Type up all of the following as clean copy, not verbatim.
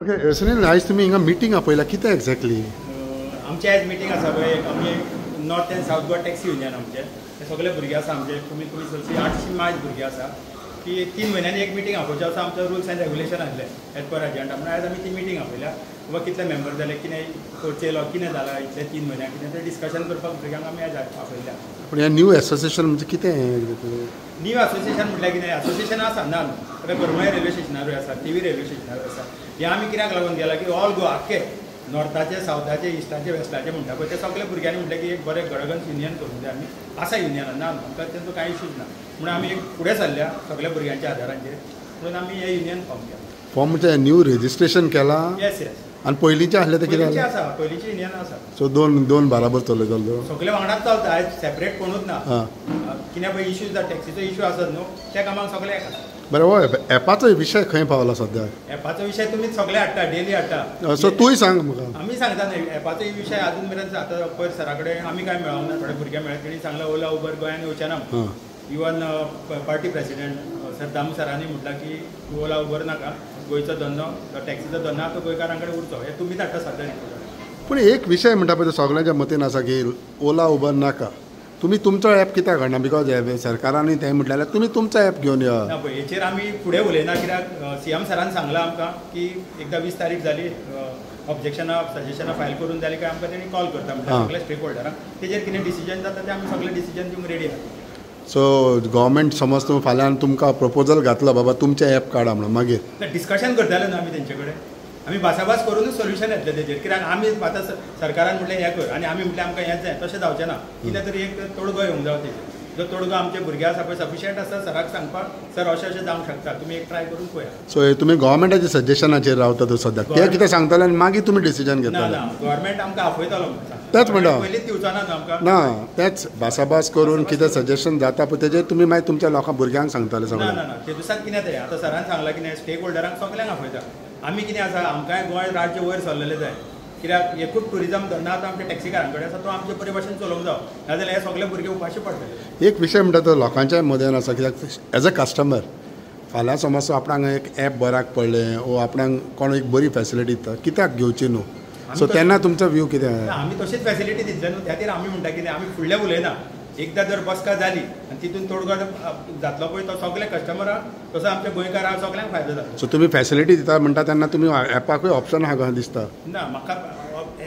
Okay Sunil, आयज तुमी हिंगा मिटींग आपयला, कितें एक्झॅक्टली? आमचे आयज मिटींग आसा पळय, आमी north end south Goa taxi union आमचे ते सगळे भुरगे आसा आमचे, कमीत कमी चडशी 800 मायज भुरगे आसा की 3 म्हयन्यांनी एक मिटींग आपोवचें आसा. आमचो रुल्स एंड रेग्युलेशन आसले एज पर एजंटा म्हणून आयज आमी ती मिटींग आपयल्या. बाबा कितले मेंबर जाले, कितें करचेलो, कितें जालां इतले 3 म्हयन्याक, कितें तें डिस्कशन करपाक भुरग्यांक आमी आयज आपयल्या. पूण ह्या न्यू एसोसिएशन म्हणजे कितें? न्यू असोसिएशन म्हटल्यार कितें, असोसिएशन आसा ना परमळे रेल्वे स्टेशनारूय आसा, टीव्ही रेल्वे स्टेशनारूय आसा. हे आमी कित्याक लागून गेला की ऑल गोवा आख्खे नॉर्थाचे, सावथाचे, इस्टाचे, वेस्टाचे म्हणटा पळय ते सगळे भुरग्यांनी म्हटलें की एक बरें गडगंज युनियन करूंक जाय. आमी आसा युनियनान ना, आमकां तेंचो कांय इश्यूज ना म्हणून आमी एक फुडें सरल्या सगळ्या भुरग्यांच्या आदाराचेर, म्हणून आमी हे युनियन फॉर्म केला. फॉर्म म्हणजे न्यू रेजिस्ट्रेशन केला? Yes yes. आनी पयलींचे आहले ते कितें पयलींचे आसा, पयलींचे युनियन आसा. सो दोन बाराबर चलयतलो? सगळे वांगडाच चलता, आयज सेपरेट कोणूच ना. कित्याक पळय इश्यूज जाता, टॅक्सीचो इश्यू आसत न्हू, त्या कामाक सगळे येता. बरें, हो एपाचो विशय खंय पावला सद्याक? एपाचो विशय तुमी सगळे हाडटा, डेली हाडटा. सो तूंय सांग म्हाका. आमी सांगता न्ही, एपाचो विशय अजून मेरेन आतां पयर सरा कडेन आमी काय मेळोंक ना, थोडे भुरगे मेळ्ळे तेणी सांगला ओला उबर गोंयान येवचें ना. Even party president sir Damu सरांनी म्हटलां की ओला उबर नाका, गोंयचो धंदो टॅक्सीचो धंदो तो गोंयकारां कडेन उरचो, हे तुमी धाडटा सद्या. पूण एक विशय म्हणटा पळय सगळ्यांच्या मतीन आसा की ओला उबर नाका, तुमी तुमचो ॲप कित्याक हाडना? बिकॉज सरकारांनी तें म्हटलें जाल्यार तुमी तुमचो ॲप घेवन या. ना पळय, हेचेर आमी फुडें उलयना, कित्याक सीएम सरान सांगलां आमकां की एकदां 20 तारीख जाली ऑब्जेक्शनां सजेशनां फायल करून जाली काय आमकां तेणी कॉल करता म्हणजे सगळे स्टेक होल्डरांक, तेजेर कितें डिसिजन जाता तें आमी सगळे डिसिजन दिवंक रेडी आसा. सो गव्हर्मेंट समज तूं फाल्यां तुमकां प्रपोजल घातलो बाबा तुमचें ॲप काडा म्हणून, मागीर डिस्कशन करताले न्हू आमी तेंचे कडेन, आमी भासाभास करूनच सोल्युशन येतलें तेजेर. कित्याक आमी आतां सरकारान म्हटलें हें कर आनी आमी म्हटलें आमकां हेंच जाय, तशें जावचें ना. कितें तरी एक तोडगो येवंक जाय तेजेर. जो तोडगो आमचे भुरगे आसा पळय सफिशियंट आसा सराक सांगपाक, सर अशें अशें जावंक शकता, तुमी एक ट्राय करून पळया. सो तुमी गव्हर्मेंटाच्या सजेशनाचेर रावता सद्याक, ते कितें सांगतले आनी मागीर तुमी डिसिजन घेतले? ना, गव्हर्मेंट आमकां आपयतलो तेच म्हणटा. पयलींच दिवचो ना न्हू आमकां. ना, तेच भासाभास करून कितें सजेशन जाता पळय तेजेर तुमी मागीर तुमच्या लोकांक भुरग्यांक सांगतले ना सगळें? ना ना, ते दिसाक कितें तें आतां सरान सांगलां कितें स्टेक होल्डरांक सगल्यांक आपयता. आमी कितें आसा, आमकांय गोंय राज्य वयर सरलेलें जाय, कित्याक एकूच टुरिजम धंदो आतां आमच्या टॅक्सीकारां कडेन आसा तो आमचे बरे भशेन चलोवंक जावो, नाजाल्यार हे सगळे भुरगे उपाशी पडटले. एक विशय म्हणटा तो लोकांच्या मदेन आसा, कित्याक एज अ कस्टमर फाल्यां समज आपणाक एक ॲप बऱ्याक पडलें वो आपणाक कोण एक बरी फॅसिलिटी दिता, कित्याक घेवची न्हू? सो तेन्ना तुमचो व्यू कितें? आमी तशीच फॅसिलिटी दितले न्हू, त्या खातीर आमी म्हणटा कितें, आमी फुडलें उलयना. एकदां जर बसका जाली आनी तितून तोडगो जातलो पळय तो सगळे कस्टमराक तसो आमच्या गोंयकारांक सगळ्यांक फायदो जातलो. सो तुमी फॅसिलिटी दिता म्हणटा तेन्ना तुमी ॲपाकूय ऑप्शन आहा कशें दिसता? ना, म्हाका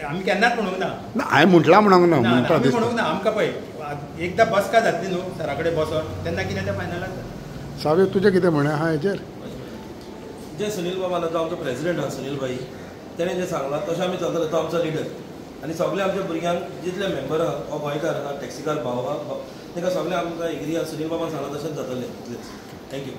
आमी केन्नाच म्हणूंक ना. ना, हांवें म्हटलां म्हणूंक ना, म्हणटा आमी दिसता. म्हणूंक ना. आमकां पळय एकदां बसका जातली न्हू सरा कडेन बसोन, तेन्ना कितें तें फायनलाक जाता. सावे तुजें कितें म्हणणें आहा हेजेर? जे सुनील बाबा जो आमचो प्रेसिडेंट आहा सुनील भाई, तेणें जें सांगलां तशें आमी चलतले. तो आमचो लिडर आनी सगळे आमच्या भुरग्यांक जितले मेंबर आहा हो गोंयकार आहा, टॅक्सीकार भाव आहा, ताका सगळे आमकां एग्री आहा. सुनील बाबा सांगलां तशेंच जातलें. थँक्यू.